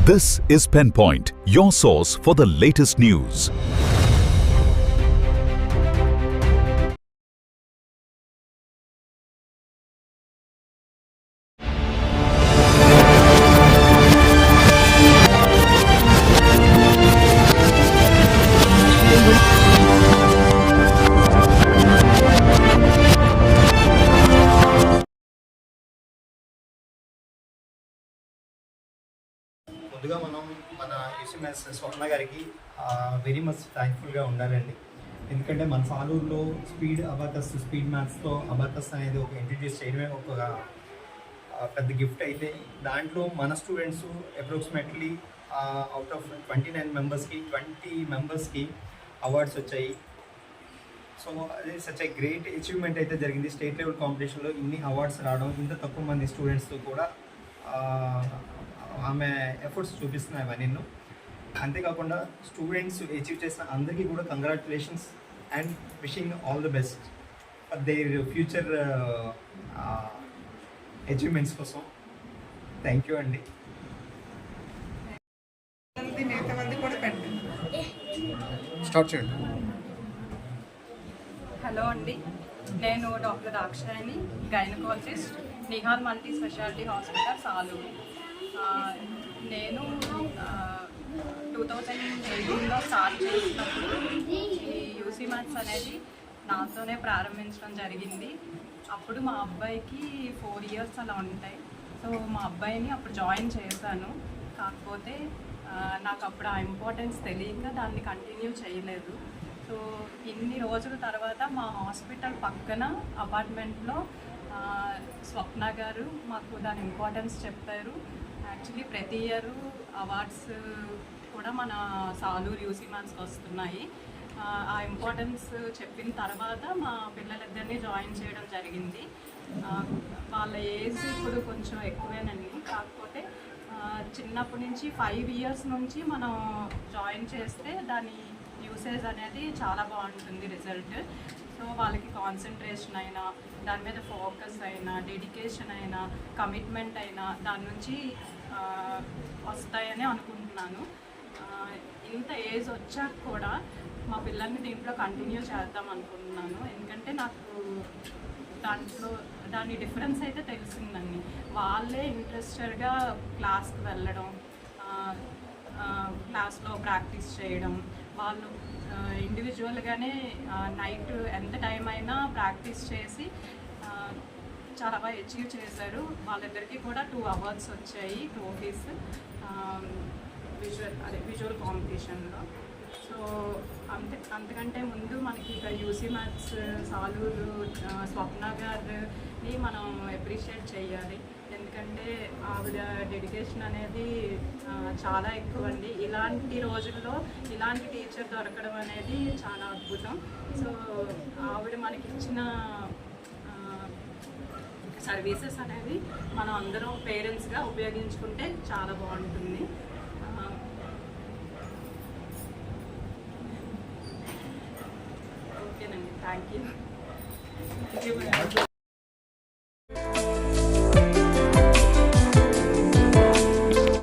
This is Penpoint, your source for the latest news. ముందుగా మనం మన యూసీఎంఎస్ స్వప్న గారికి వెరీ మచ్ థ్యాంక్ఫుల్గా ఉండాలండి. ఎందుకంటే మన సాలూరులో స్పీడ్ మ్యాథ్స్తో అబాకస్ అనేది ఒక ఇంట్రడ్యూస్ చేయడమే ఒక పెద్ద గిఫ్ట్. అయితే దాంట్లో మన స్టూడెంట్స్ అప్రాక్సిమేట్లీ అవుట్ ఆఫ్ 29 మెంబర్స్కి 20 మెంబర్స్కి అవార్డ్స్ వచ్చాయి. సో అది సచ్ ఏ గ్రేట్ అచీవ్మెంట్ అయితే జరిగింది. స్టేట్ లెవెల్ కాంపిటీషన్లో ఇన్ని అవార్డ్స్ రావడం, ఇంత తక్కువ మంది స్టూడెంట్స్తో కూడా ఆమె ఎఫర్ట్స్ చూపిస్తున్నాయి అవన్నీ. అంతేకాకుండా స్టూడెంట్స్ అచీవ్ చేసిన అందరికీ కూడా congratulations and wishing all the best for their future achievements కోసం. థ్యాంక్ యూ అండి. స్టార్ట్ చేయండి. హలో అండి, నేను doctor Dakshayani, gynaecologist, Nihal multi speciality hospital Saluru. నేను 2018లో స్టార్ట్ చేసినప్పుడు ఈ యూసీ మ్యాథ్స్ అనేది నాతోనే ప్రారంభించడం జరిగింది. అప్పుడు మా అబ్బాయికి 4 ఇయర్స్ అలా ఉంటాయి. సో మా అబ్బాయిని అప్పుడు జాయిన్ చేశాను. కాకపోతే నాకు అప్పుడు ఆ ఇంపార్టెన్స్ తెలియక దాన్ని కంటిన్యూ చేయలేదు. సో ఇన్ని రోజుల తర్వాత మా హాస్పిటల్ పక్కన అపార్ట్మెంట్లో స్వప్న గారు మాకు దాని ఇంపార్టెన్స్ చెప్పారు. యాక్చువల్లీ ప్రతి ఇయర్ అవార్డ్స్ కూడా మన సాలూరు యూసీ మ్యాథ్స్కి వస్తున్నాయి. ఆ ఇంపార్టెన్స్ చెప్పిన తర్వాత మా పిల్లలిద్దరినీ జాయిన్ చేయడం జరిగింది. వాళ్ళ ఏజ్ ఇప్పుడు కొంచెం ఎక్కువేనండి. కాకపోతే చిన్నప్పటి నుంచి 5 ఇయర్స్ నుంచి మనం జాయిన్ చేస్తే దాని యూసేజ్ అనేది చాలా బాగుంటుంది రిజల్ట్. సో వాళ్ళకి కాన్సన్ట్రేషన్ అయినా, దాని మీద ఫోకస్ అయినా, డెడికేషన్ అయినా, కమిట్మెంట్ అయినా దాని నుంచి వస్తాయని అనుకుంటున్నాను. ఇంత ఏజ్ వచ్చాక కూడా మా పిల్లల్ని దీంట్లో కంటిన్యూ చేద్దాం అనుకుంటున్నాను. ఎందుకంటే నాకు దాని డిఫరెన్స్ అయితే తెలిసిందండి. వాళ్ళే ఇంట్రెస్టెడ్గా క్లాస్కి వెళ్ళడం, క్లాస్లో ప్రాక్టీస్ చేయడం, వాళ్ళు ఇండివిజువల్గానే నైట్ ఎంత టైం అయినా ప్రాక్టీస్ చేసి చాలా బాగా అచీవ్ చేశారు. వాళ్ళిద్దరికీ కూడా 2 అవార్డ్స్ వచ్చాయి, ట్రోఫీస్, విజువల్ కాంపిటీషన్లో. సో అంతకంటే ముందు మనకి ఇక్కడ యూసీ మ్యాథ్స్ సాలూరు స్వప్న గారిని మనం అప్రిషియేట్ చేయాలి. ఎందుకంటే ఆవిడ డెడికేషన్ అనేది చాలా ఎక్కువ అండి. ఇలాంటి రోజుల్లో ఇలాంటి టీచర్ దొరకడం అనేది చాలా అద్భుతం. సో ఆవిడ మనకి ఇచ్చిన సర్వీసెస్ అనేది మనం అందరం పేరెంట్స్గా ఉపయోగించుకుంటే చాలా బాగుంటుంది. ఓకేనండి, థ్యాంక్ యూ.